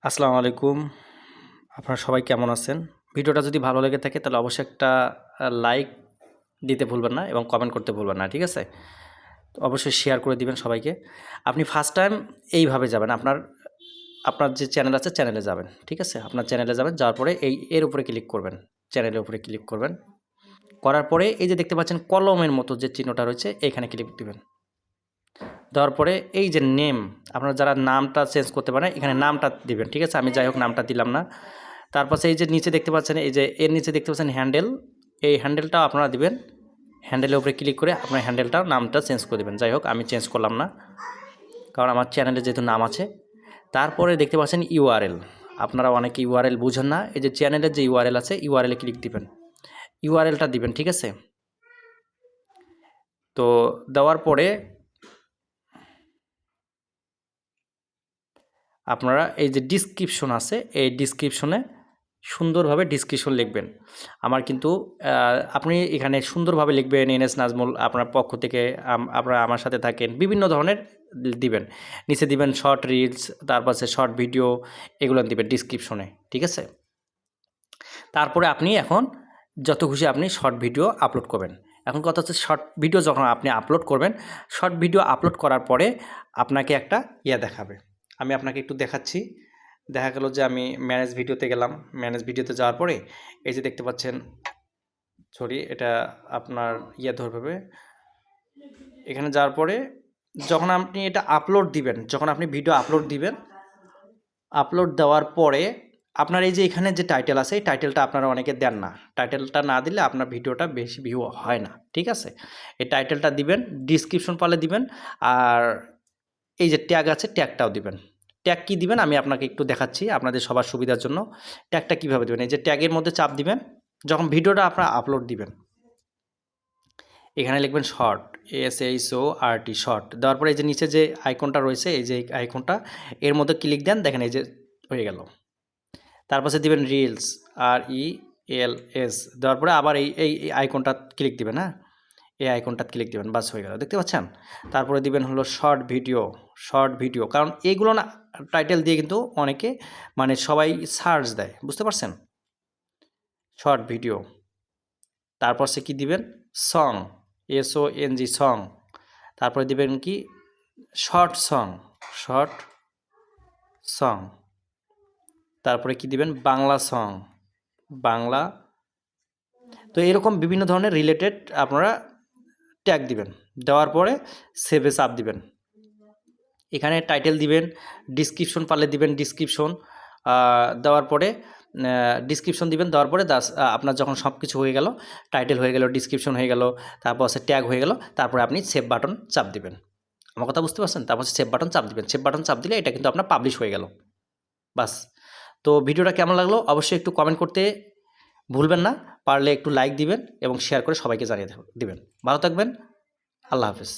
আসসালামু আলাইকুম। আপনারা সবাই কেমন আছেন? ভিডিওটা যদি ভালো লেগে থাকে তাহলে অবশ্যই একটা লাইক দিতে ভুলবেন না এবং কমেন্ট করতে ভুলবেন না, ঠিক আছে? তো অবশ্যই শেয়ার করে দিবেন সবাইকে। আপনি ফার্স্ট টাইম এইভাবে যাবেন। আপনার যে চ্যানেল আছে চ্যানেলে যাবেন, ঠিক আছে? আপনার চ্যানেলে যাবেন, যাওয়ার পরে এর উপরে ক্লিক করবেন। চ্যানেলের উপরে ক্লিক করবেন। করার পরে এই যে দেখতে পাচ্ছেন কলমের মতো যে চিহ্নটা রয়েছে এখানে ক্লিক দিবেন। দেওয়ার পরে এই যে নেম, আপনারা যারা নামটা চেঞ্জ করতে পারেন এখানে নামটা দিবেন, ঠিক আছে? আমি যাই হোক নামটা দিলাম না। তারপর এই যে নিচে দেখতে পাচ্ছেন, এই যে এর নিচে দেখতে পাচ্ছেন হ্যান্ডেল, এই হ্যান্ডেলটাও আপনারা দিবেন। হ্যান্ডেলের উপরে ক্লিক করে আপনার হ্যান্ডেলটাও নামটা চেঞ্জ করে দেবেন। যাই হোক আমি চেঞ্জ করলাম না, কারণ আমার চ্যানেলে যেহেতু নাম আছে। তারপরে দেখতে পাচ্ছেন ইউআরএল, আপনারা অনেকে ইউআরএল বুঝেন না। এই যে চ্যানেলের যে ইউআরএল আছে ইউআরএলে ক্লিক দিবেন, ইউআরএলটা দিবেন, ঠিক আছে? তো দেওয়ার পরে আপনারা এই যে ডিসক্রিপশন আছে এই ডিসক্রিপশনে সুন্দরভাবে ডিসক্রিপশন লিখবেন। আমার কিন্তু আপনি এখানে সুন্দরভাবে লিখবেন এনএস নাজমুল আপনার পক্ষ থেকে আপনারা আমার সাথে থাকেন, বিভিন্ন ধরনের দিবেন। নিচে দিবেন শর্ট রিলস, তারপর শর্ট ভিডিও, এগুলো দিবেন ডিসক্রিপশনে, ঠিক আছে? তারপরে আপনি এখন যত খুশি আপনি শর্ট ভিডিও আপলোড করবেন। এখন কথা হচ্ছে শর্ট ভিডিও যখন আপনি আপলোড করবেন, শর্ট ভিডিও আপলোড করার পরে আপনাকে একটা দেখাবে। আমি আপনাকে একটু দেখাচ্ছি। দেখা গেল যে আমি ম্যানেজ ভিডিওতে গেলাম। ম্যানেজ ভিডিওতে যাওয়ার পরে এই যে দেখতে পাচ্ছেন, সরি এটা আপনার ধরবে। এখানে যাওয়ার পরে যখন আপনি এটা আপলোড দিবেন, যখন আপনি ভিডিও আপলোড দিবেন, আপলোড দেওয়ার পরে আপনার এই যে এখানে যে টাইটেল আছে এই টাইটেলটা আপনারা অনেকে দেন না। টাইটেলটা না দিলে আপনার ভিডিওটা বেশি ভিউ হয় না, ঠিক আছে? এই টাইটেলটা দিবেন, ডিসক্রিপশন পালে দিবেন, আর এই যে ট্যাগ আছে ট্যাগটাও দিবেন। ট্যাগ কী দিবেন আমি আপনাকে একটু দেখাচ্ছি আপনাদের সবার সুবিধার জন্য। ট্যাগটা কীভাবে দেবেন, এই যে ট্যাগের মধ্যে চাপ দিবেন, যখন ভিডিওটা আপনারা আপলোড দিবেন এখানে লিখবেন শর্ট, SHORT, শর্ট। দেওয়ার পরে এই যে নিচে যে আইকনটা রয়েছে এই যে আইকনটা, এর মধ্যে ক্লিক দেন, দেখেন এই যে হয়ে গেল। তারপর দিবেন রিলস, RELS। দেওয়ার পরে আবার এই আইকনটা ক্লিক দিবেন, হ্যাঁ, এই আইকনটা ক্লিক দিবেন, বাস হয়ে গেল, দেখতে পাচ্ছেন? তারপরে দিবেন হলো শর্ট ভিডিও, কারণ এইগুলো না টাইটেল দিয়ে কিন্তু অনেকে মানে সবাই সার্চ দেয়, বুঝতে পারছেন? Short video. তারপর কি দিবেন সং, SONG সং। তারপরে দিবেন কি শর্ট সং। তারপরে কি দিবেন বাংলা সং, বাংলা। তো এরকম বিভিন্ন ধরনের রিলেটেড আপনারা ট্যাগ দিবেন। দেওয়ার পরে সেভে চাপ দিবেন। এখানে টাইটেল দিবেন, ডিসক্রিপশন পারলে দিবেন ডিসক্রিপশন। দেওয়ার পরে ডিসক্রিপশন দিবেন, দেওয়ার পরে আপনার যখন সব কিছু হয়ে গেল, টাইটেল হয়ে গেল, ডিসক্রিপশন হয়ে গেল, তারপর ট্যাগ হয়ে গেল, তারপরে আপনি সেভ বাটন চাপ দিবেন। আমার কথা বুঝতে পারছেন? তারপর সেভ বাটন চাপ দিবেন। সেভ বাটন চাপ দিলে এটা কিন্তু আপনার পাবলিশ হয়ে গেল, বাস। তো ভিডিওটা কেমন লাগলো অবশ্যই একটু কমেন্ট করতে ভুলবেন না। পারলে একটু লাইক দিবেন এবং শেয়ার করে সবাইকে জানিয়ে দিবেন। ভালো থাকবেন, আল্লাহ হাফেজ।